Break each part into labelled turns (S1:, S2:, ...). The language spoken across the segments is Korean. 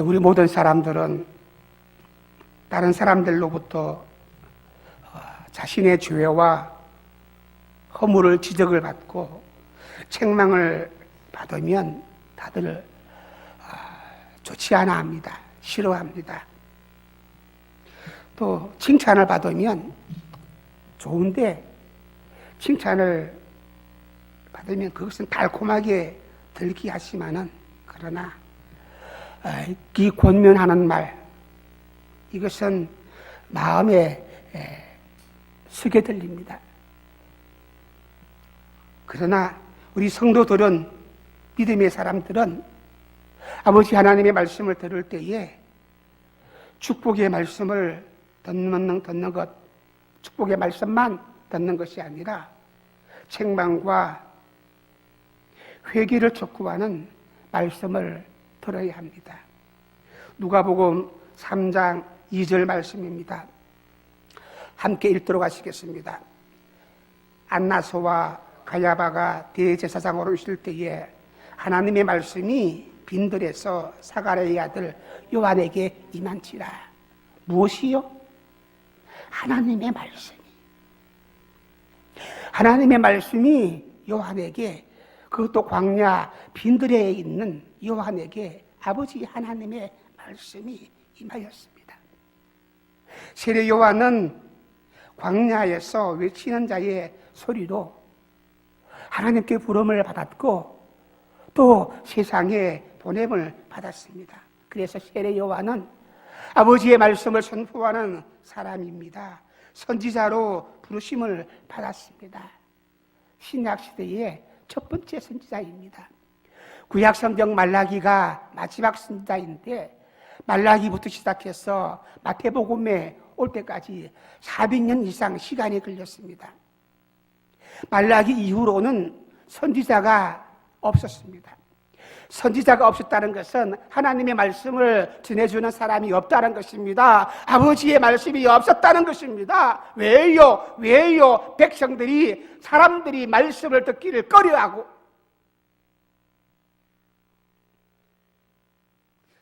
S1: 우리 모든 사람들은 다른 사람들로부터 자신의 죄와 허물을 지적을 받고 책망을 받으면 다들 좋지 않아 합니다. 싫어합니다. 또 칭찬을 받으면 좋은데 칭찬을 받으면 그것은 달콤하게 들기 하지만은 그러나 이 권면하는 말 이것은 마음에 쓰게 들립니다. 그러나 우리 성도들은 믿음의 사람들은 아버지 하나님의 말씀을 들을 때에 축복의 말씀을 듣는 것, 축복의 말씀만 듣는 것이 아니라 책망과 회개를 촉구하는 말씀을 들어야 합니다. 누가복음 3장 2절 말씀입니다. 함께 읽도록 하시겠습니다. 안나소와 가야바가 대제사장으로 있을 때에 하나님의 말씀이 빈들에서 사가랴의 아들 요한에게 임한지라. 무엇이요? 하나님의 말씀이. 하나님의 말씀이 요한에게, 그것도 광야 빈들에 있는 요한에게 아버지 하나님의 말씀이 임하였습니다. 세례 요한은 광야에서 외치는 자의 소리로 하나님께 부름을 받았고 또 세상에 보냄을 받았습니다. 그래서 세례 요한은 아버지의 말씀을 선포하는 사람입니다. 선지자로 부르심을 받았습니다. 신약 시대의 첫 번째 선지자입니다. 구약 성경 말라기가 마지막 선지자인데 말라기부터 시작해서 마태복음에 올 때까지 400년 이상 시간이 걸렸습니다. 말라기 이후로는 선지자가 없었습니다. 선지자가 없었다는 것은 하나님의 말씀을 전해주는 사람이 없다는 것입니다. 아버지의 말씀이 없었다는 것입니다. 왜요? 백성들이, 사람들이 말씀을 듣기를 꺼려하고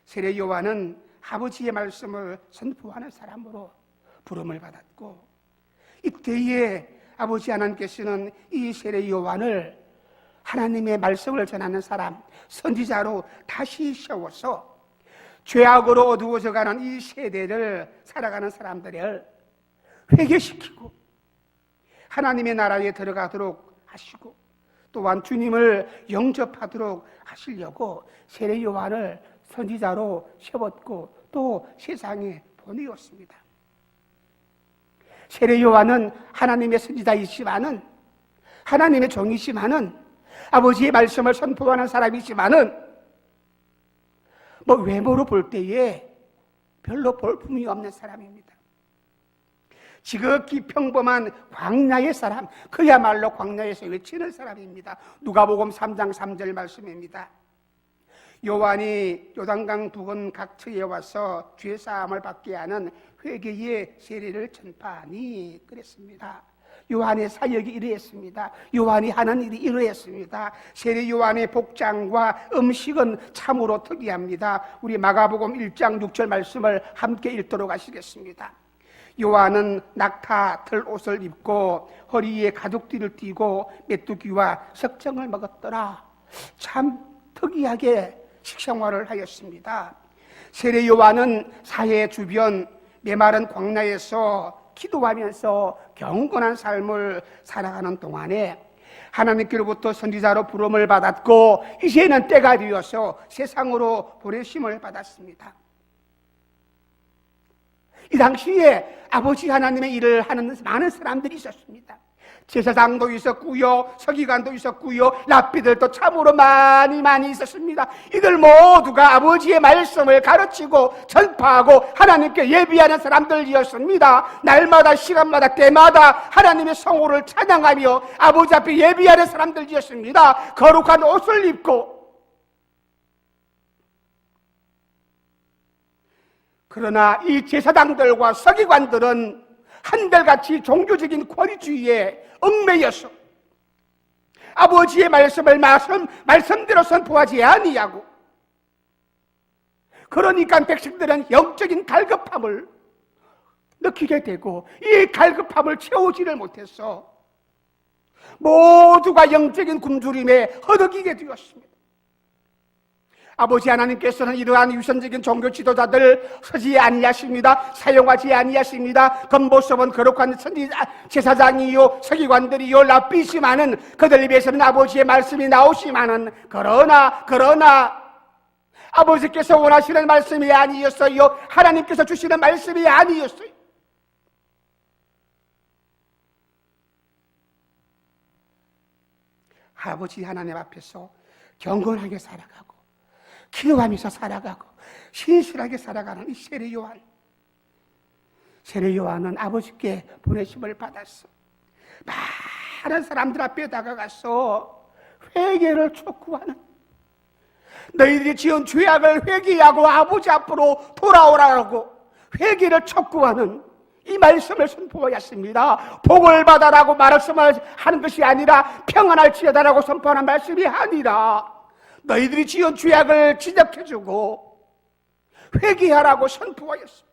S1: 세례 요한은 아버지의 말씀을 선포하는 사람으로 부름을 받았고 이때에 아버지 하나님께서는 이 세례 요한을 하나님의 말씀을 전하는 사람, 선지자로 다시 세워서 죄악으로 어두워져가는 이 세대를 살아가는 사람들을 회개시키고 하나님의 나라에 들어가도록 하시고 또한 주님을 영접하도록 하시려고 세례 요한을 선지자로 세웠고 또 세상에 보내었습니다. 세례 요한은 하나님의 선지자이지만은, 하나님의 종이지만은, 아버지의 말씀을 선포하는 사람이지만은 외모로 볼 때에 별로 볼품이 없는 사람입니다. 지극히 평범한 광야의 사람, 그야말로 광야에서 외치는 사람입니다. 누가복음 3장 3절 말씀입니다. 요한이 요단강 두 번 각처에 와서 죄사함을 받게 하는 회개의 세례를 전파하니 그랬습니다. 요한의 사역이 이러했습니다. 요한이 하는 일이 이러했습니다. 세례 요한의 복장과 음식은 참으로 특이합니다. 우리 마가복음 1장 6절 말씀을 함께 읽도록 하시겠습니다. 요한은 낙타 털옷을 입고 허리에 가죽띠를 띠고 메뚜기와 석정을 먹었더라. 참 특이하게 식생활을 하였습니다. 세례 요한은 사해 주변 메마른 광야에서 기도하면서 경건한 삶을 살아가는 동안에 하나님께로부터 선지자로 부름을 받았고 이제는 때가 되어서 세상으로 보내심을 받았습니다. 이 당시에 아버지 하나님의 일을 하는 많은 사람들이 있었습니다. 제사장도 있었고요, 서기관도 있었고요, 랍비들도 참으로 많이 있었습니다. 이들 모두가 아버지의 말씀을 가르치고 전파하고 하나님께 예비하는 사람들이었습니다. 날마다 시간마다 때마다 하나님의 성호를 찬양하며 아버지 앞에 예비하는 사람들이었습니다. 거룩한 옷을 입고. 그러나 이 제사장들과 서기관들은 한결같이 종교적인 권위주의에 얽매여서 아버지의 말씀을 말씀대로 선포하지 아니하고 그러니까 백성들은 영적인 갈급함을 느끼게 되고 이 갈급함을 채우지를 못해서 모두가 영적인 굶주림에 허덕이게 되었습니다. 아버지 하나님께서는 이러한 유선적인 종교 지도자들 서지 아니하십니다. 사용하지 아니하십니다. 건보섭은 거룩한 제사장이요 서기관들이요 랍비시마는 그들 입에서는 아버지의 말씀이 나오시마는 그러나 아버지께서 원하시는 말씀이 아니었어요. 하나님께서 주시는 말씀이 아니었어요. 아버지 하나님 앞에서 경건하게 살아가고 기도하면서 살아가고 신실하게 살아가는 이 세례 요한은 아버지께 보내심을 받았어. 많은 사람들 앞에 다가가서 회개를 촉구하는, 너희들이 지은 죄악을 회개하고 아버지 앞으로 돌아오라고 회개를 촉구하는 이 말씀을 선포하였습니다. 복을 받아라고 말씀을 하는 것이 아니라 평안할지어다라고 선포하는 말씀이 아니라 너희들이 지은 죄악을 지적해주고 회개하라고 선포하였습니다.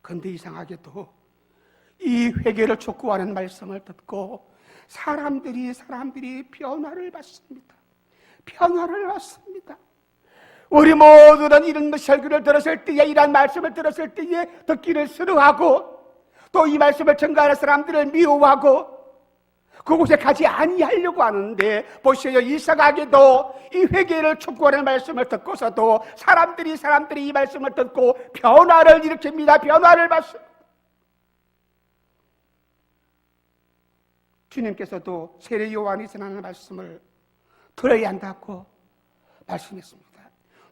S1: 그런데 이상하게도 이 회개를 촉구하는 말씀을 듣고 사람들이 변화를 받습니다. 변화를 받습니다. 우리 모두는 이런 설교를 들었을 때에, 이런 말씀을 들었을 때에 듣기를 싫어하고 또 이 말씀을 전가하는 사람들을 미워하고 그곳에 가지 아니하려고 하는데, 보세요. 이상하게도 이 회개를 촉구하는 말씀을 듣고서도 사람들이 이 말씀을 듣고 변화를 일으킵니다. 변화를 받습니다. 주님께서도 세례 요한이 전하는 말씀을 들어야 한다고 말씀했습니다.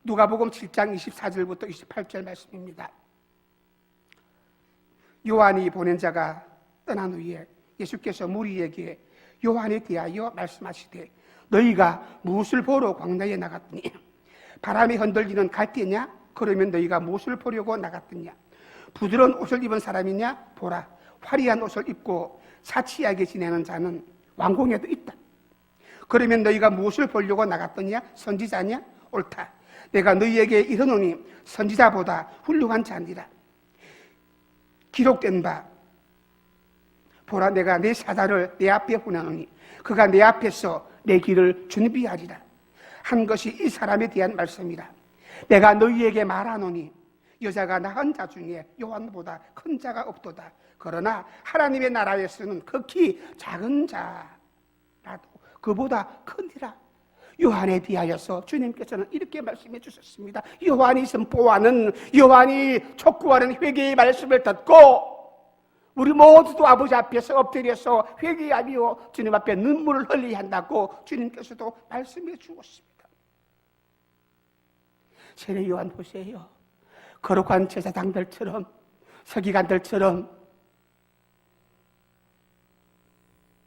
S1: 누가복음 7장 24절부터 28절 말씀입니다. 요한이 보낸 자가 떠난 후에 예수께서 무리에게 요한에 대하여 말씀하시되, 너희가 무엇을 보러 광야에 나갔더니 바람에 흔들리는 갈대냐? 그러면 너희가 무엇을 보려고 나갔더냐? 부드러운 옷을 입은 사람이냐? 보라, 화려한 옷을 입고 사치하게 지내는 자는 왕궁에도 있다. 그러면 너희가 무엇을 보려고 나갔더냐? 선지자냐? 옳다. 내가 너희에게 이르노니 선지자보다 훌륭한 자니라. 기록된 바, 보라, 내가 내 사자를 내 앞에 보내노니 그가 내 앞에서 내 길을 준비하리라 한 것이 이 사람에 대한 말씀이라. 내가 너희에게 말하노니 여자가 낳은 자 중에 요한보다 큰 자가 없도다. 그러나 하나님의 나라에서는 극히 작은 자라도 그보다 크니라. 요한에 대하여서 주님께서는 이렇게 말씀해 주셨습니다. 요한이 선포하는, 요한이 촉구하는 회개의 말씀을 듣고 우리 모두도 아버지 앞에서 엎드려서 회개하며 주님 앞에 눈물을 흘려야 한다고 주님께서도 말씀해 주었습니다. 세례 요한 보세요. 거룩한 제사장들처럼, 서기관들처럼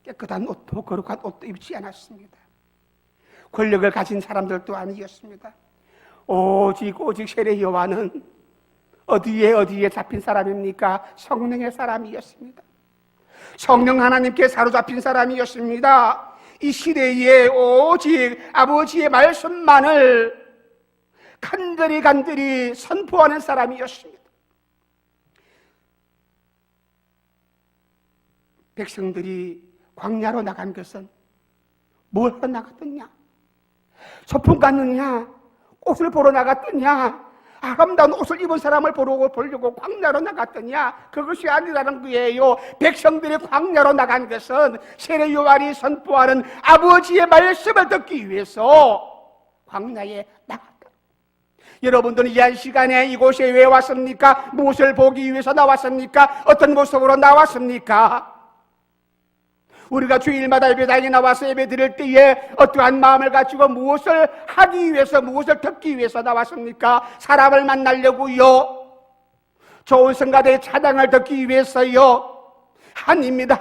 S1: 깨끗한 옷도 거룩한 옷도 입지 않았습니다. 권력을 가진 사람들도 아니었습니다. 오직 세례 요한은 어디에 잡힌 사람입니까? 성령의 사람이었습니다. 성령 하나님께 사로잡힌 사람이었습니다. 이 시대에 오직 아버지의 말씀만을 간절히 선포하는 사람이었습니다. 백성들이 광야로 나간 것은 뭘 하러 나갔더냐? 소풍 갔느냐? 옷을 보러 나갔더냐? 아름다운 옷을 입은 사람을 보려고 광야로 나갔더냐? 그것이 아니라는 거예요. 백성들이 광야로 나간 것은 세례 요한이 선포하는 아버지의 말씀을 듣기 위해서 광야에 나갔다. 여러분들은 이 한 시간에 이곳에 왜 왔습니까? 무엇을 보기 위해서 나왔습니까? 어떤 모습으로 나왔습니까? 우리가 주일마다 예배당에 나와서 예배 드릴 때에 어떠한 마음을 가지고 무엇을 하기 위해서, 무엇을 듣기 위해서 나왔습니까? 사람을 만나려고요? 좋은 성가대의 찬양을 듣기 위해서요? 아닙니다.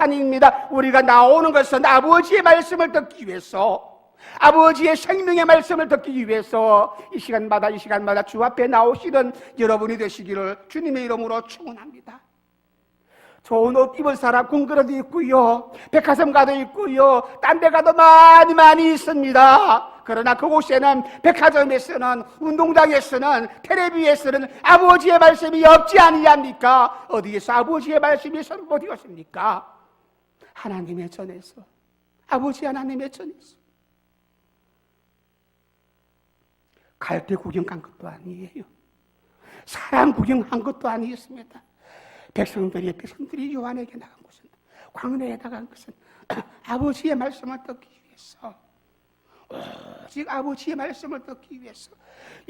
S1: 우리가 나오는 것은 아버지의 말씀을 듣기 위해서, 아버지의 생명의 말씀을 듣기 위해서 이 시간마다 주 앞에 나오시는 여러분이 되시기를 주님의 이름으로 축원합니다. 좋은 옷 입은 사람 궁궐에도 있고요, 백화점 가도 있고요, 딴 데 가도 많이 있습니다. 그러나 그곳에는, 백화점에서는, 운동장에서는, 텔레비에서는 아버지의 말씀이 없지 아니합니까? 어디에서 아버지의 말씀이 선포되었습니까? 하나님의 전에서, 아버지 하나님의 전에서. 갈대 구경 간 것도 아니에요. 사람 구경한 것도 아니었습니다. 백성들이 요한에게 나간 것은, 광야에 나간 것은 아버지의 말씀을 듣기 위해서, 오직 아버지의 말씀을 듣기 위해서,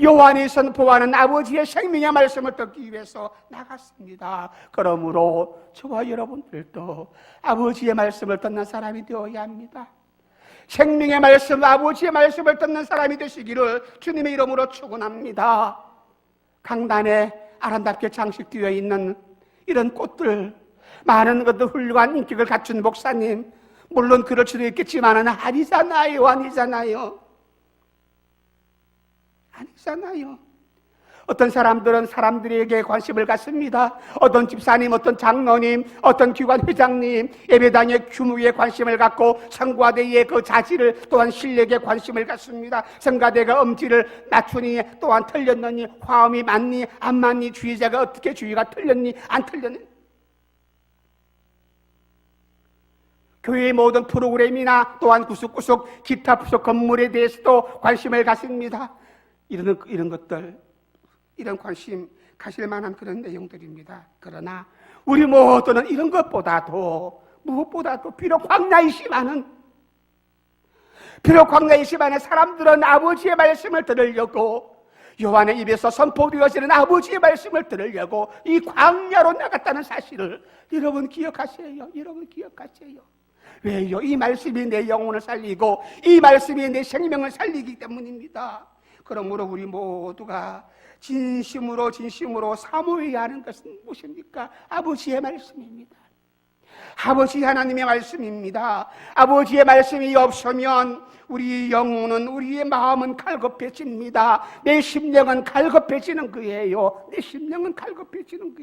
S1: 요한이 선포하는 아버지의 생명의 말씀을 듣기 위해서 나갔습니다. 그러므로 저와 여러분들도 아버지의 말씀을 듣는 사람이 되어야 합니다. 생명의 말씀, 아버지의 말씀을 듣는 사람이 되시기를 주님의 이름으로 축원합니다. 강단에 아름답게 장식되어 있는 이런 꽃들, 많은 것들 훌륭한 인격을 갖춘 목사님, 물론 그럴 수도 있겠지만은 아니잖아요. 어떤 사람들은 사람들에게 관심을 갖습니다. 어떤 집사님, 어떤 장로님, 어떤 기관 회장님, 예배당의 규모에 관심을 갖고 성가대의 그 자질을, 또한 실력에 관심을 갖습니다. 성가대가 음질을 낮추니, 또한 틀렸느니, 화음이 맞니 안 맞니, 주의자가 어떻게 주의가 틀렸니 안 틀렸니, 교회의 모든 프로그램이나 또한 구석구석 기타 부속 건물에 대해서도 관심을 갖습니다. 이런 것들, 이런 관심 가실 만한 그런 내용들입니다. 그러나 우리 모두는 이런 것보다도, 무엇보다도 비록 광야에 심하는 사람들은 아버지의 말씀을 들으려고, 요한의 입에서 선포되어지는 아버지의 말씀을 들으려고 이 광야로 나갔다는 사실을 여러분 기억하세요. 왜요? 이 말씀이 내 영혼을 살리고 이 말씀이 내 생명을 살리기 때문입니다. 그러므로 우리 모두가 진심으로 사모해야 하는 것은 무엇입니까? 아버지의 말씀입니다. 아버지 하나님의 말씀입니다. 아버지의 말씀이 없으면 우리 영혼은, 우리의 마음은 갈급해집니다. 내 심령은 갈급해지는 거예요. 내 심령은 갈급해지는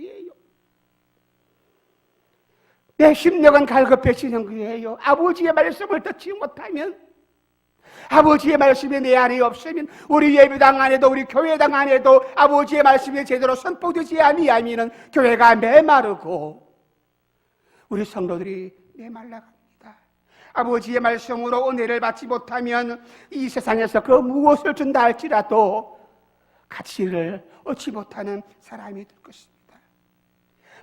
S1: 거예요. 아버지의 말씀을 듣지 못하면, 아버지의 말씀이 내 안에 없으면, 우리 예배당 안에도, 우리 교회당 안에도 아버지의 말씀이 제대로 선포되지 아니하면 교회가 메마르고 우리 성도들이 메말라갑니다. 아버지의 말씀으로 은혜를 받지 못하면 이 세상에서 그 무엇을 준다 할지라도 가치를 얻지 못하는 사람이 될 것입니다.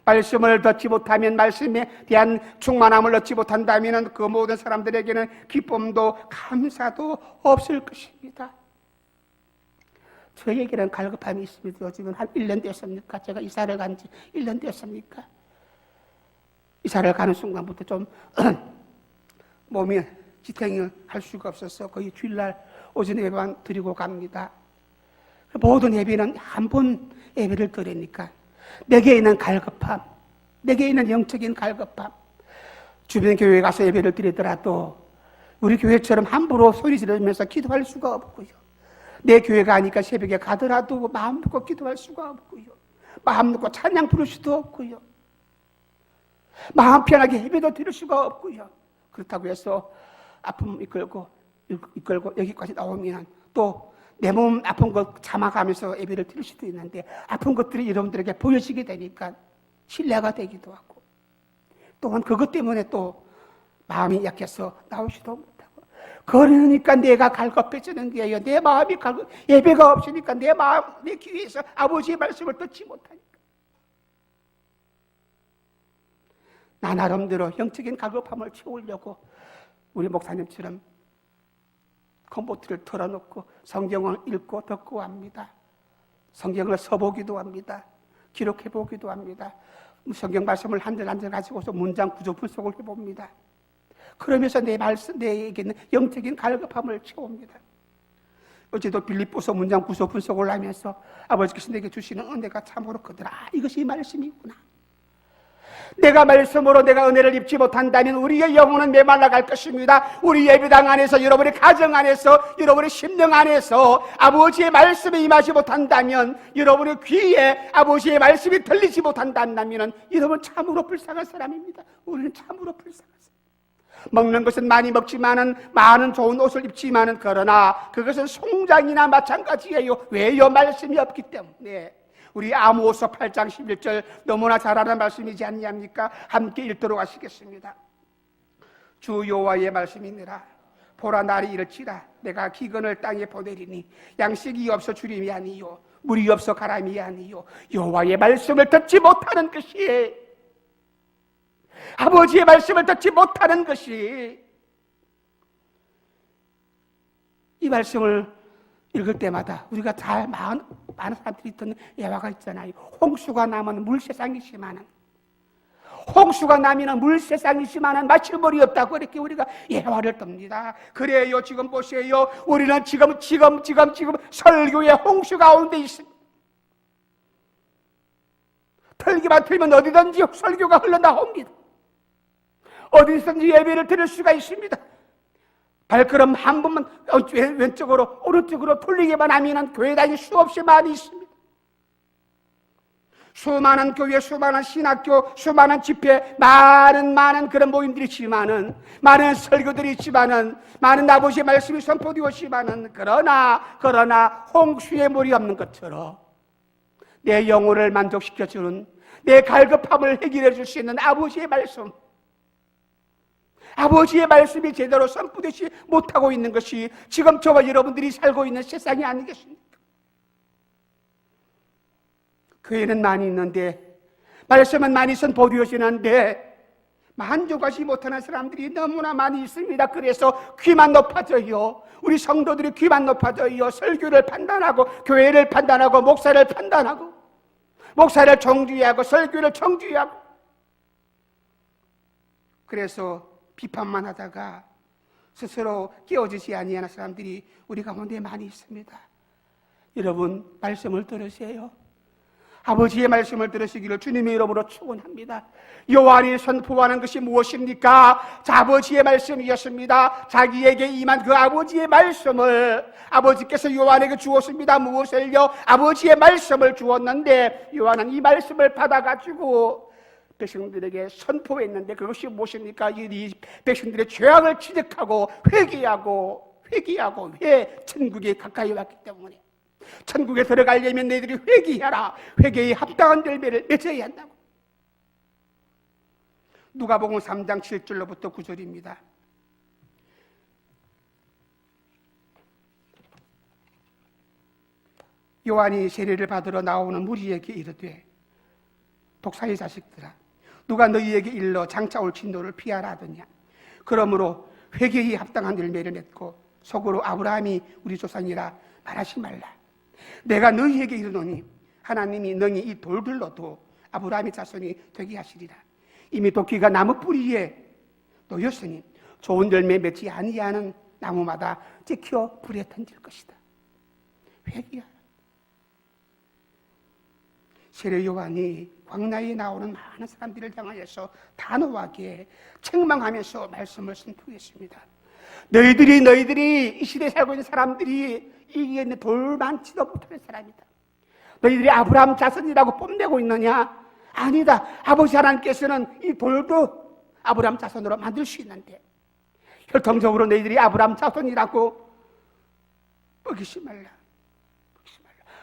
S1: 말씀을 듣지 못하면, 말씀에 대한 충만함을 얻지 못한다면 그 모든 사람들에게는 기쁨도 감사도 없을 것입니다. 저에게는 갈급함이 있습니다. 지금 한 1년 됐습니까? 제가 이사를 간 지 1년 됐습니까? 이사를 가는 순간부터 좀 몸이 지탱을 할 수가 없어서 거의 주일날 오전 예배만 드리고 갑니다. 모든 예배는 한 번 예배를 드리니까 내게 있는 갈급함, 내게 있는 영적인 갈급함, 주변 교회에 가서 예배를 드리더라도 우리 교회처럼 함부로 소리 지르면서 기도할 수가 없고요, 내 교회가 아니까 새벽에 가더라도 마음 놓고 기도할 수가 없고요, 마음 놓고 찬양 부를 수도 없고요, 마음 편하게 예배도 드릴 수가 없고요. 그렇다고 해서 아픔 이끌고 여기까지 나오면 또 내 몸 아픈 것 참아가면서 예배를 드릴 수도 있는데, 아픈 것들이 여러분들에게 보여지게 되니까 신뢰가 되기도 하고, 또한 그것 때문에 또 마음이 약해서 나오지도 못하고, 그러니까 내가 갈급해지는 거예요. 내 마음이 예배가 없으니까 내 귀에서 아버지의 말씀을 듣지 못하니까. 나 나름대로 영적인 갈급함을 채우려고 우리 목사님처럼 컴포트를 털어놓고 성경을 읽고 듣고 합니다. 성경을 써보기도 합니다. 기록해보기도 합니다. 성경 말씀을 한 절 한 절 가지고서 문장 구조 분석을 해봅니다. 그러면서 내에게는 영적인 갈급함을 채웁니다. 어제도 빌립보서 문장 구조 분석을 하면서 아버지께서 내게 주시는 은혜가 참으로 크더라, 이것이 말씀이구나. 내가 말씀으로 내가 은혜를 입지 못한다면 우리의 영혼은 메말라갈 것입니다. 우리 예배당 안에서, 여러분의 가정 안에서, 여러분의 심령 안에서 아버지의 말씀이 임하지 못한다면, 여러분의 귀에 아버지의 말씀이 들리지 못한다면 여러분 참으로 불쌍한 사람입니다. 우리는 참으로 불쌍한 사람. 먹는 것은 많이 먹지만은, 많은 좋은 옷을 입지만은, 그러나 그것은 송장이나 마찬가지예요. 왜요? 말씀이 없기 때문에. 우리 아모스 8장 11절 너무나 잘 아는 말씀이지 않냐입니까? 함께 읽도록 하시겠습니다. 주 여호와의 말씀이니라. 보라, 날이 이를지라. 내가 기근을 땅에 보내리니 양식이 없어 주림이 아니요 물이 없어 가람이 아니요 여호와의 말씀을 듣지 못하는 것이, 아버지의 말씀을 듣지 못하는 것이, 이 말씀을 읽을 때마다 우리가 잘 많은 사람들이 듣는 예화가 있잖아요. 홍수가 나면 물세상이지만은, 홍수가 나면 물세상이지만은 마실 물이 없다고 이렇게 우리가 예화를 듭니다. 그래요. 지금 보세요. 우리는 지금 설교의 홍수 가운데 있습니다. 털기만 틀면 어디든지 설교가 흘러나옵니다. 어디든지 예배를 드릴 수가 있습니다. 발걸음 한 번만 왼쪽으로 오른쪽으로 돌리기만 하면 교회당이 수없이 많이 있습니다. 수많은 교회, 수많은 신학교, 수많은 집회, 많은 그런 모임들이 있지만은, 많은 설교들이 있지만은, 많은 아버지의 말씀이 선포되었지만은, 그러나 홍수의 물이 없는 것처럼 내 영혼을 만족시켜주는, 내 갈급함을 해결해 줄 수 있는 아버지의 말씀, 아버지의 말씀이 제대로 선포되지 못하고 있는 것이 지금 저와 여러분들이 살고 있는 세상이 아니겠습니까? 교회는 많이 있는데, 말씀은 많이 선포되어지는데 만족하지 못하는 사람들이 너무나 많이 있습니다. 그래서 귀만 높아져요. 우리 성도들이 귀만 높아져요. 설교를 판단하고, 교회를 판단하고, 목사를 판단하고, 목사를 정죄하고, 설교를 정죄하고, 그래서 비판만 하다가 스스로 깨어지지 아니하는 사람들이 우리 가운데 많이 있습니다. 여러분, 말씀을 들으세요. 아버지의 말씀을 들으시기를 주님의 이름으로 축원합니다. 요한이 선포하는 것이 무엇입니까? 아버지의 말씀이었습니다. 자기에게 임한 그 아버지의 말씀을 아버지께서 요한에게 주었습니다. 무엇을요? 아버지의 말씀을 주었는데, 요한은 이 말씀을 받아가지고 백성들에게 선포했는데, 그것이 무엇입니까? 이 백성들의 죄악을 지적하고 회개하고 천국에 가까이 왔기 때문에, 천국에 들어가려면 너희들이 회개하라. 회개에 합당한 열매를 맺어야 한다고. 누가복음 3장 7절로부터 9절입니다. 요한이 세례를 받으러 나오는 무리에게 이르되, 독사의 자식들아, 누가 너희에게 일러 장차 올 진노를 피하라 하더냐? 그러므로 회개에 합당한 열매를 맺고 속으로 아브라함이 우리 조상이라 말하지 말라. 내가 너희에게 이르노니 하나님이 너희 이 돌들로도 아브라함의 자손이 되게 하시리라. 이미 도끼가 나무 뿌리에 놓였으니 좋은 열매 맺지 아니하는 나무마다 찍혀 불에 던질 것이다. 회개하라. 세례 요한이 광야에 나오는 많은 사람들을 향하여서 단호하게 책망하면서 말씀을 선포했습니다. 너희들이 이 시대에 살고 있는 사람들이 이게 돌 많지도 못하는 사람이다. 너희들이 아브라함 자손이라고 뽐내고 있느냐? 아니다. 아버지 하나님께서는 이 돌도 아브라함 자손으로 만들 수 있는데, 혈통적으로 너희들이 아브라함 자손이라고 뻐기지 말라.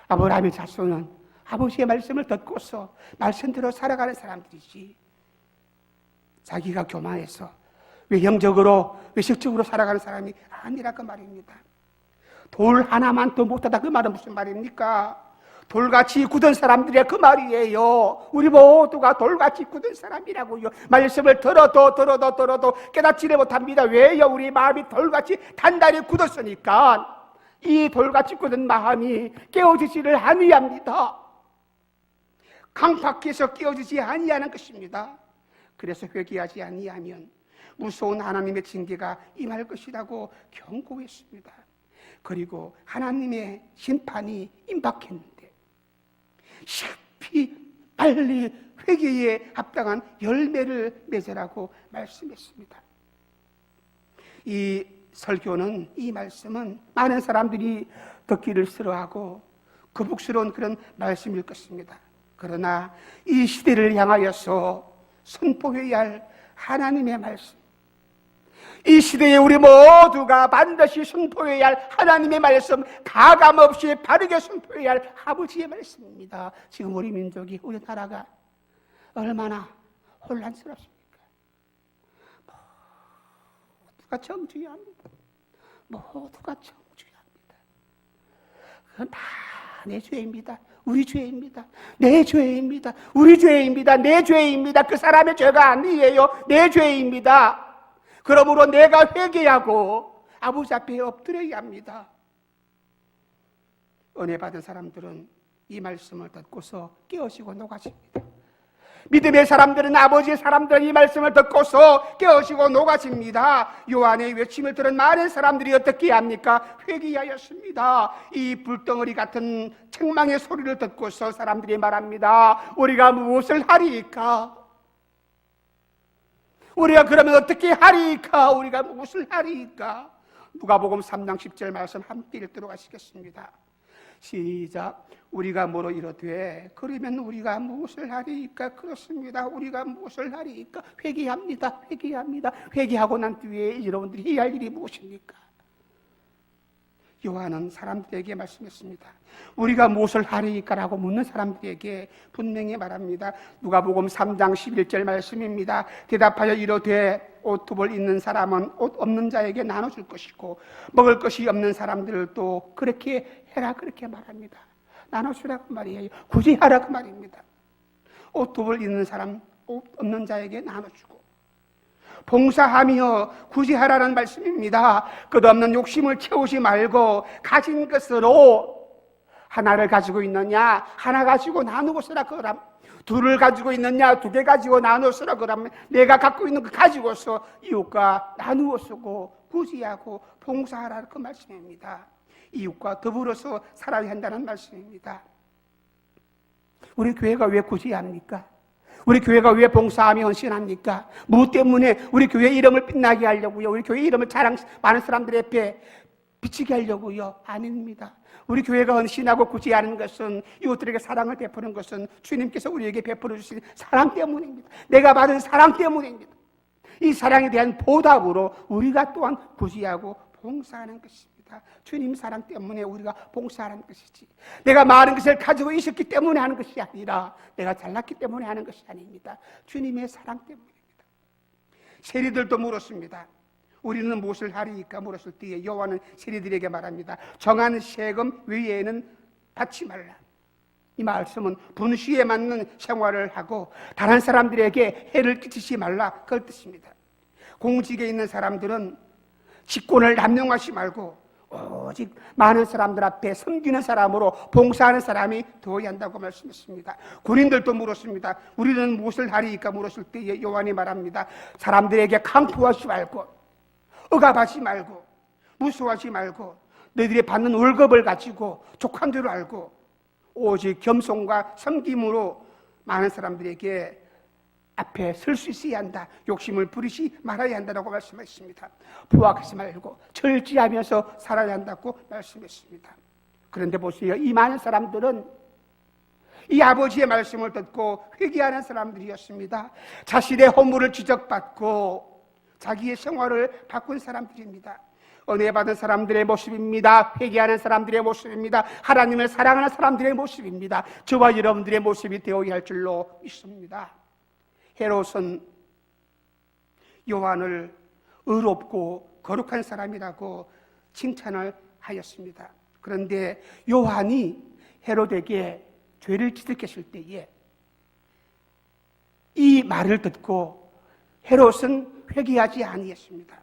S1: 아브라함의 자손은 아버지의 말씀을 듣고서 말씀대로 살아가는 사람들이지, 자기가 교만해서 외형적으로 외식적으로 살아가는 사람이 아니라 그 말입니다. 돌 하나만 더 못하다, 그 말은 무슨 말입니까? 돌같이 굳은 사람들이야, 그 말이에요. 우리 모두가 돌같이 굳은 사람이라고요. 말씀을 들어도 깨닫지를 못합니다. 왜요? 우리 마음이 돌같이 단단히 굳었으니까. 이 돌같이 굳은 마음이 깨어지지를 아니합니다. 강팍해서 깨어지지 아니하는 것입니다. 그래서 회개하지 아니하면 무서운 하나님의 징계가 임할 것이라고 경고했습니다. 그리고 하나님의 심판이 임박했는데, 실피 빨리 회개에 합당한 열매를 맺으라고 말씀했습니다. 이 설교는, 이 말씀은 많은 사람들이 듣기를 싫어하고 거북스러운 그런 말씀일 것입니다. 그러나 이 시대를 향하여서 선포해야 할 하나님의 말씀, 이 시대에 우리 모두가 반드시 선포해야 할 하나님의 말씀, 가감없이 바르게 선포해야 할 아버지의 말씀입니다. 지금 우리 민족이, 우리 나라가 얼마나 혼란스럽습니까? 모두가 정죄합니다. 모두가 정죄합니다. 그건 다 내 죄입니다. 우리 죄입니다. 내 죄입니다. 우리 죄입니다. 내 죄입니다. 그 사람의 죄가 아니에요. 내 죄입니다. 그러므로 내가 회개하고 아버지 앞에 엎드려야 합니다. 은혜 받은 사람들은 이 말씀을 듣고서 깨어지고 녹아집니다. 믿음의 사람들은, 아버지의 사람들은 이 말씀을 듣고서 깨어지고 녹아집니다. 요한의 외침을 들은 많은 사람들이 어떻게 합니까? 회개하였습니다. 이 불덩어리 같은 책망의 소리를 듣고서 사람들이 말합니다. 우리가 무엇을 하리이까? 우리가 그러면 어떻게 하리이까? 우리가 무엇을 하리이까? 누가복음 3장 10절 말씀 함께 읽도록 하시겠습니다. 시작. 우리가 뭐로 이르되 그러면 우리가 무엇을 하리이까? 그렇습니다. 우리가 무엇을 하리이까? 회개합니다. 회개합니다. 회개하고 난 뒤에 여러분들이 해야 할 일이 무엇입니까? 요한은 사람들에게 말씀했습니다. 우리가 무엇을 하리이까라고 묻는 사람들에게 분명히 말합니다. 누가복음 3장 11절 말씀입니다. 대답하여 이르되 옷두벌 있는 사람은 옷 없는 자에게 나눠줄 것이고 먹을 것이 없는 사람들도 그렇게 해라, 그렇게 말합니다. 나눠주라고 말이에요. 굳이 하라고 말입니다. 옷두벌 있는 사람, 옷 없는 자에게 나눠주고 봉사하며 굳이 하라는 말씀입니다. 끝없는 욕심을 채우지 말고 가진 것으로, 하나를 가지고 있느냐 하나 가지고 나누고 쓰라 그러면, 둘을 가지고 있느냐 두 개 가지고 나누어 쓰라 그러면, 내가 갖고 있는 거 가지고서 이웃과 나누어 쓰고 구제하고 봉사하라, 그 말씀입니다. 이웃과 더불어서 살아야 한다는 말씀입니다. 우리 교회가 왜 구제합니까? 우리 교회가 왜 봉사하며 헌신합니까? 무엇 때문에? 우리 교회 이름을 빛나게 하려고요. 우리 교회 이름을 많은 사람들 앞에 비치게 하려고요. 아닙니다. 우리 교회가 헌신하고 구제하는 것은, 이웃들에게 사랑을 베푸는 것은 주님께서 우리에게 베풀어 주신 사랑 때문입니다. 내가 받은 사랑 때문입니다. 이 사랑에 대한 보답으로 우리가 또한 구제하고 봉사하는 것입니다. 주님 사랑 때문에 우리가 봉사하는 것이지, 내가 많은 것을 가지고 있었기 때문에 하는 것이 아니라, 내가 잘났기 때문에 하는 것이 아닙니다. 주님의 사랑 때문입니다. 세리들도 물었습니다. 우리는 무엇을 하리이까 물었을 때에 여호와는 세리들에게 말합니다. 정한 세금 외에는 받지 말라. 이 말씀은 분수에 맞는 생활을 하고 다른 사람들에게 해를 끼치지 말라, 그걸 뜻입니다. 공직에 있는 사람들은 직권을 남용하지 말고 오직 많은 사람들 앞에 섬기는 사람으로 봉사하는 사람이 되어야 한다고 말씀했습니다. 군인들도 물었습니다. 우리는 무엇을 하리이까 물었을 때에 요한이 말합니다. 사람들에게 강포하지 말고, 억압하지 말고, 무수하지 말고, 너희들이 받는 월급을 가지고 족한 줄 알고 오직 겸손과 섬김으로 많은 사람들에게 앞에 설 수 있어야 한다. 욕심을 부리지 말아야 한다고 말씀했습니다. 포악하지 말고 절제하면서 살아야 한다고 말씀했습니다. 그런데 보세요. 이 많은 사람들은 이 아버지의 말씀을 듣고 회개하는 사람들이었습니다. 자신의 허물을 지적받고 자기의 생활을 바꾼 사람들입니다. 은혜 받은 사람들의 모습입니다. 회개하는 사람들의 모습입니다. 하나님을 사랑하는 사람들의 모습입니다. 저와 여러분들의 모습이 되어야 할 줄로 믿습니다. 헤롯은 요한을 의롭고 거룩한 사람이라고 칭찬을 하였습니다. 그런데 요한이 헤롯에게 죄를 지적했을 때에 이 말을 듣고 헤롯은 회개하지 아니했습니다.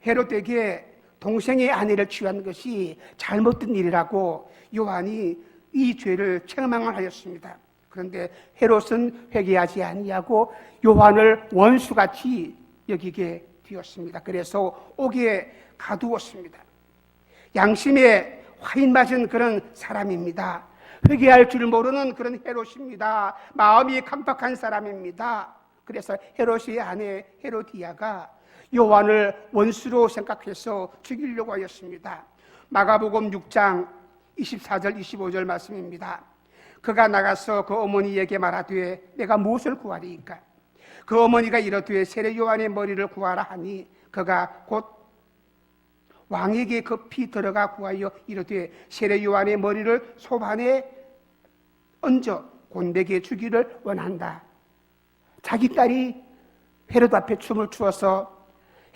S1: 헤롯에게 동생의 아내를 취한 것이 잘못된 일이라고 요한이 이 죄를 책망을 하였습니다. 그런데 헤롯은 회개하지 아니하고 요한을 원수같이 여기게 되었습니다. 그래서 옥에 가두었습니다. 양심에 화인 맞은 그런 사람입니다. 회개할 줄 모르는 그런 헤롯입니다. 마음이 강박한 사람입니다. 그래서 헤롯의 아내 헤로디아가 요한을 원수로 생각해서 죽이려고 하였습니다. 마가복음 6장 24절 25절 말씀입니다. 그가 나가서 그 어머니에게 말하되 내가 무엇을 구하리이까? 그 어머니가 이르되 세례 요한의 머리를 구하라 하니 그가 곧 왕에게 급히 들어가 구하여 이르되 세례 요한의 머리를 소반에 얹어 곧 내게 주기를 원한다. 자기 딸이 헤롯 앞에 춤을 추어서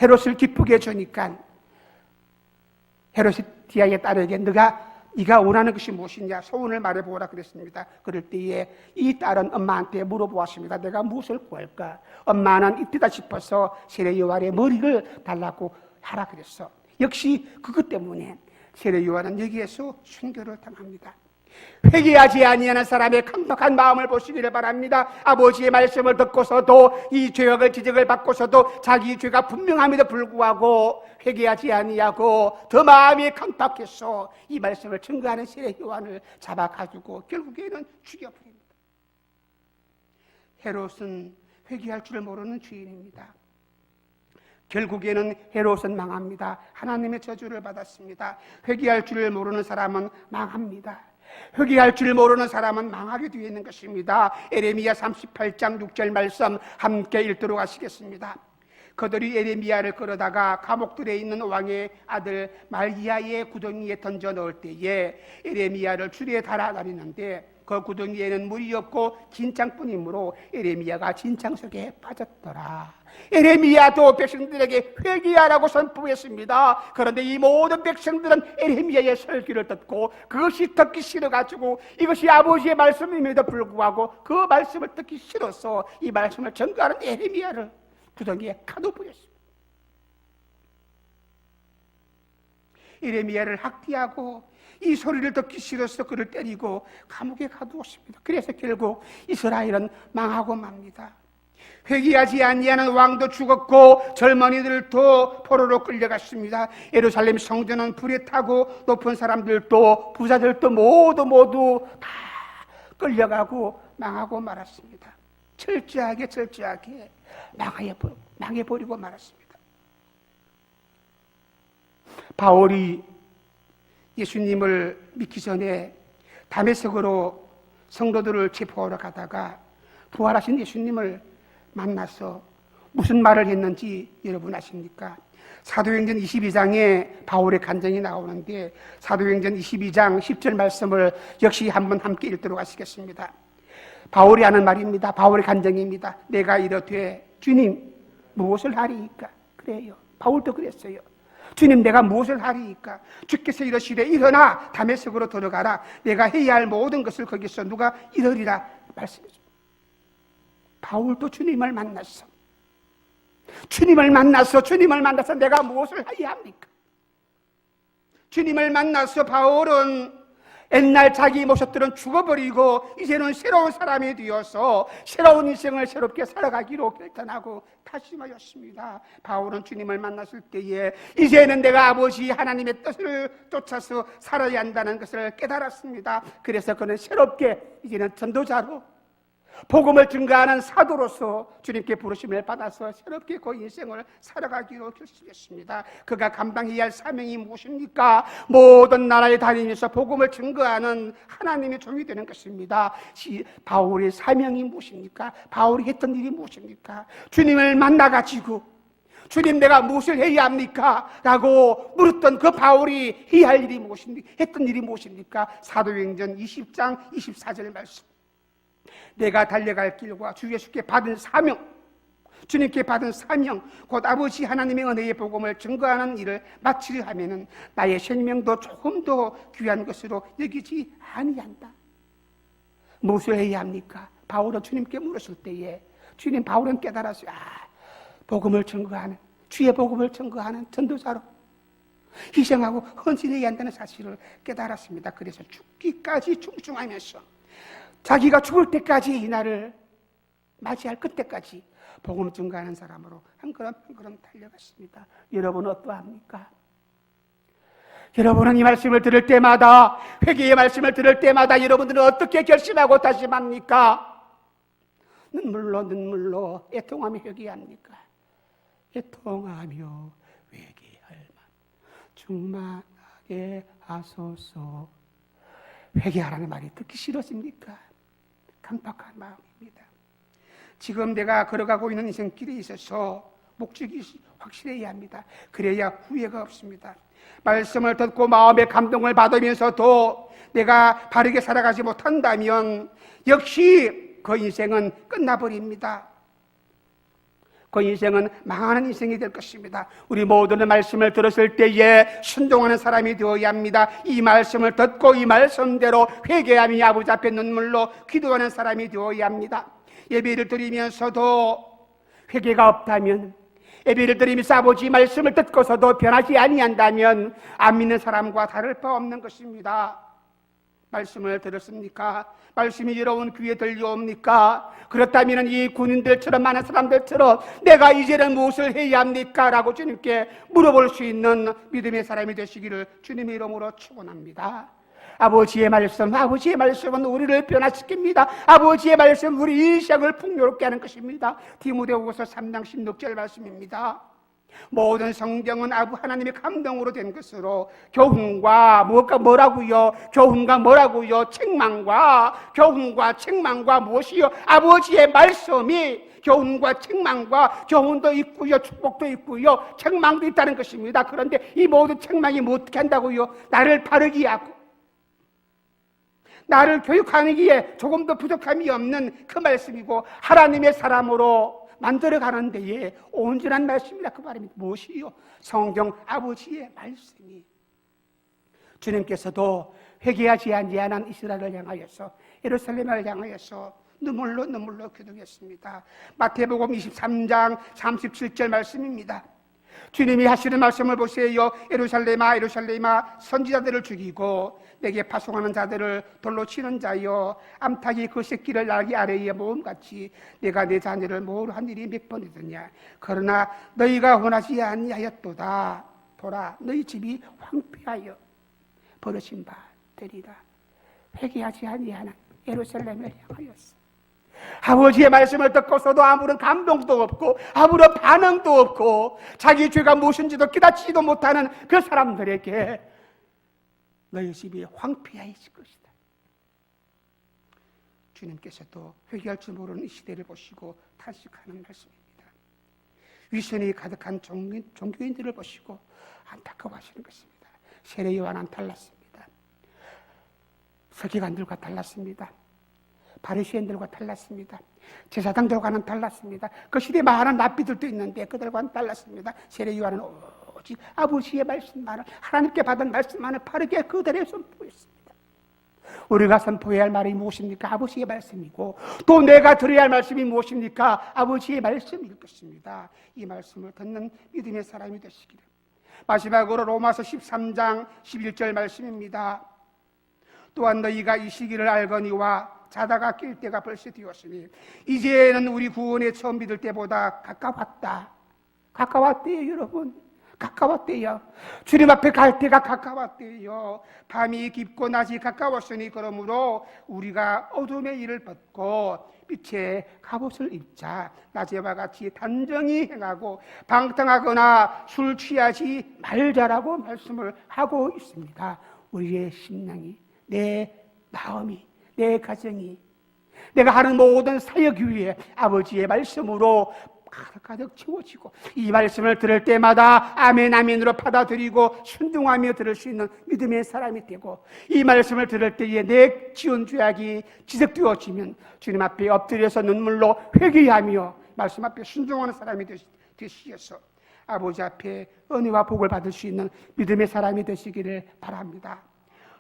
S1: 헤롯을 기쁘게 해주니까 헤로디아의 딸에게 네가 원하는 것이 무엇이냐 소원을 말해보라 그랬습니다. 그럴 때에 이 딸은 엄마한테 물어보았습니다. 내가 무엇을 구할까? 엄마는 이때다 싶어서 세례 요한의 머리를 달라고 하라 그랬어. 역시 그것 때문에 세례 요한은 여기에서 순교를 당합니다. 회개하지 아니하는 사람의 강박한 마음을 보시기를 바랍니다. 아버지의 말씀을 듣고서도 이 죄악을 지적을 받고서도 자기 죄가 분명함에도 불구하고 회개하지 아니하고 더 마음이 강박해서 이 말씀을 증거하는 세례 요한을 잡아가지고 결국에는 죽여버립니다. 헤롯은 회개할 줄을 모르는 주인입니다. 결국에는 헤롯은 망합니다. 하나님의 저주를 받았습니다. 회개할 줄을 모르는 사람은 망합니다. 회개할 줄 모르는 사람은 망하게 되어 있는 것입니다. 에레미야 38장 6절 말씀 함께 읽도록 하시겠습니다. 그들이 에레미야를 끌어다가 감옥들에 있는 왕의 아들 말기야의 구덩이에 던져 넣을 때에 에레미야를 줄에 달아다니는데 그 구덩이에는 물이 없고 진창뿐이므로 에레미야가 진창 속에 빠졌더라. 에레미야도 백성들에게 회개하라고 선포했습니다. 그런데 이 모든 백성들은 에레미야의 설교를 듣고 그것이 듣기 싫어가지고 이것이 아버지의 말씀임에도 불구하고 그 말씀을 듣기 싫어서 이 말씀을 전가하는 에레미야를 구덩이에 가둬버렸습니다. 에레미야를 학대하고 이 소리를 듣기 싫어서 그를 때리고 감옥에 가두었습니다. 그래서 결국 이스라엘은 망하고 맙니다. 회개하지 아니하는 왕도 죽었고 젊은이들도 포로로 끌려갔습니다. 예루살렘 성전은 불에 타고 높은 사람들도 부자들도 모두 다 끌려가고 망하고 말았습니다. 철저하게 망해버리고 말았습니다. 바울이 예수님을 믿기 전에 다메섹으로 성도들을 체포하러 가다가 부활하신 예수님을 만나서 무슨 말을 했는지 여러분 아십니까? 사도행전 22장에 바울의 간증이 나오는데 사도행전 22장 10절 말씀을 역시 한번 함께 읽도록 하시겠습니다. 바울이 하는 말입니다. 바울의 간증입니다. 내가 이르되 주님 무엇을 하리이까? 그래요. 바울도 그랬어요. 주님 내가 무엇을 하리이까? 주께서 이르시되 일어나 다메섹으로 들어가라. 내가 해야 할 모든 것을 거기서 누가 이르리라 말씀해줍니다. 바울도 주님을 만났어. 주님을 만나서 내가 무엇을 해야 합니까? 주님을 만나서 바울은 옛날 자기 모습들은 죽어버리고 이제는 새로운 사람이 되어서 새로운 인생을 새롭게 살아가기로 결단하고 다짐하였습니다. 바울은 주님을 만났을 때에 이제는 내가 아버지 하나님의 뜻을 쫓아서 살아야 한다는 것을 깨달았습니다. 그래서 그는 새롭게 이제는 전도자로 복음을 증거하는 사도로서 주님께 부르심을 받아서 새롭게 그 인생을 살아가기로 결심했습니다. 그가 감당해야 할 사명이 무엇입니까? 모든 나라에 다니면서 복음을 증거하는 하나님의 종이 되는 것입니다. 바울의 사명이 무엇입니까? 바울이 했던 일이 무엇입니까? 주님을 만나가지고 주님 내가 무엇을 해야 합니까? 라고 물었던 그 바울이 해야 할 일이 무엇입니까? 했던 일이 무엇입니까? 사도행전 20장 24절 말씀. 내가 달려갈 길과 주 예수께 받은 사명, 주님께 받은 사명, 곧 아버지 하나님의 은혜의 복음을 증거하는 일을 마치려 하면은 나의 생명도 조금 더 귀한 것으로 여기지 아니한다. 무엇을 해야 합니까? 바울은 주님께 물었을 때에 바울은 깨달았어요. 복음을 증거하는, 주의 복음을 증거하는 전도자로 희생하고 헌신해야 한다는 사실을 깨달았습니다. 그래서 죽기까지 충성하면서 자기가 죽을 때까지 이 날을 맞이할 그때까지 복음 증거하는 사람으로 한 걸음 한 걸음 달려갔습니다. 여러분 어떠합니까? 여러분은 이 말씀을 들을 때마다, 회개의 말씀을 들을 때마다 여러분들은 어떻게 결심하고 다짐합니까? 눈물로 애통하며 회개합니까? 애통하며 회개할 만 충만하게 하소서. 회개하라는 말이 듣기 싫어집니까? 깜빡한 마음입니다. 지금 내가 걸어가고 있는 인생길에 있어서 목적이 확실해야 합니다. 그래야 후회가 없습니다. 말씀을 듣고 마음의 감동을 받으면서도 내가 바르게 살아가지 못한다면 역시 그 인생은 끝나버립니다. 그 인생은 망하는 인생이 될 것입니다. 우리 모두는 말씀을 들었을 때에 순종하는 사람이 되어야 합니다. 이 말씀을 듣고 이 말씀대로 회개하며 아버지 앞에 눈물로 기도하는 사람이 되어야 합니다. 예배를 드리면서도 회개가 없다면, 예배를 드리면서 아버지 말씀을 듣고서도 변하지 아니한다면 안 믿는 사람과 다를 바 없는 것입니다. 말씀을 들었습니까? 말씀이 여러분 귀에 들려옵니까? 그렇다면 이 군인들처럼 많은 사람들처럼 내가 이제는 무엇을 해야 합니까? 라고 주님께 물어볼 수 있는 믿음의 사람이 되시기를 주님의 이름으로 축원합니다. 아버지의 말씀은 우리를 변화시킵니다. 아버지의 말씀 우리 인생을 풍요롭게 하는 것입니다. 디모데후서 3장 16절 말씀입니다. 모든 성경은 하나님의 감동으로 된 것으로 교훈과 책망과 무엇이요? 아버지의 말씀이 교훈과 책망과 교훈도 있고요, 축복도 있고요, 책망도 있다는 것입니다. 그런데 이 모든 책망이 뭐 어떻게 한다고요? 나를 바르게 하고 나를 교육하기에 조금도 부족함이 없는 그 말씀이고 하나님의 사람으로 만들어가는 데에 온전한 말씀이라 그 말입니다. 무엇이요? 성경 아버지의 말씀이. 주님께서도 회개하지 아니한 이스라엘을 향하여서, 예루살렘을 향하여서 눈물로 기도했습니다. 마태복음 23장 37절 말씀입니다. 주님이 하시는 말씀을 보세요. 예루살렘아 선지자들을 죽이고 내게 파송하는 자들을 돌로 치는 자여, 암탉이 그 새끼를 날개 아래에 모음같이 내가 내 자녀를 모으려 한 일이 몇 번이더냐. 그러나 너희가 원하지 아니하였도다. 보라, 너희 집이 황폐하여 버려진 바 되리라. 회개하지 아니하는 예루살렘을 향하였어. 아버지의 말씀을 듣고서도 아무런 감동도 없고 아무런 반응도 없고 자기 죄가 무엇인지도 깨닫지도 못하는 그 사람들에게 너희 집이 황폐해질 것이다. 주님께서도 회개할 줄 모르는 이 시대를 보시고 탄식하는 말씀입니다. 위선이 가득한 종교인들을 보시고 안타까워하시는 것입니다. 세례 요한은 달랐습니다. 서기관들과 달랐습니다. 바리새인들과 달랐습니다. 제사장들과는 달랐습니다. 그 시대에 많은 랍비들도 있는데 그들과는 달랐습니다. 세례 요한은 오직 아버지의 말씀만을, 하나님께 받은 말씀만을 바르게 그들에 선포했습니다. 우리가 선포해야 할 말이 무엇입니까? 아버지의 말씀이고, 또 내가 들어야 할 말씀이 무엇입니까? 아버지의 말씀일 것입니다. 이 말씀을 듣는 믿음의 사람이 되시기를. 마지막으로 로마서 13장 11절 말씀입니다. 또한 너희가 이 시기를 알거니와 자다가 낄 때가 벌써 되었으니 이제는 우리 구원의 처음 믿을 때보다 가까웠대요. 여러분, 가까웠대요. 주님 앞에 갈 때가 가까웠대요. 밤이 깊고 낮이 가까웠으니 그러므로 우리가 어둠의 일을 벗고 빛의 갑옷을 입자. 낮에와 같이 단정히 행하고 방탕하거나 술 취하지 말자라고 말씀을 하고 있습니다. 우리의 심령이, 내 마음이, 내 가정이, 내가 하는 모든 사역 위에 아버지의 말씀으로 가득 채워지고 이 말씀을 들을 때마다 아멘 아멘으로 받아들이고 순종하며 들을 수 있는 믿음의 사람이 되고, 이 말씀을 들을 때에 내 지은 죄악이 지적되어지면 주님 앞에 엎드려서 눈물로 회개하며 말씀 앞에 순종하는 사람이 되시어서 아버지 앞에 은혜와 복을 받을 수 있는 믿음의 사람이 되시기를 바랍니다.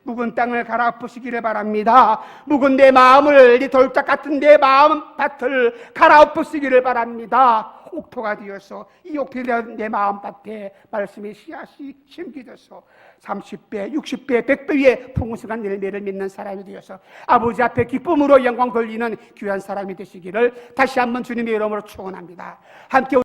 S1: 묵은 땅을 갈아엎으시기를 바랍니다. 묵은 내 마음을, 이 돌짝 같은 내 마음밭을 갈아엎으시기를 바랍니다. 옥토가 되어서 이 옥토된 내 마음밭에 말씀의 씨앗이 심겨져서 30배, 60배, 100배의 풍성한 열매를 맺는 사람이 되어서 아버지 앞에 기쁨으로 영광 돌리는 귀한 사람이 되시기를 다시 한번 주님의 이름으로 축원합니다. 함께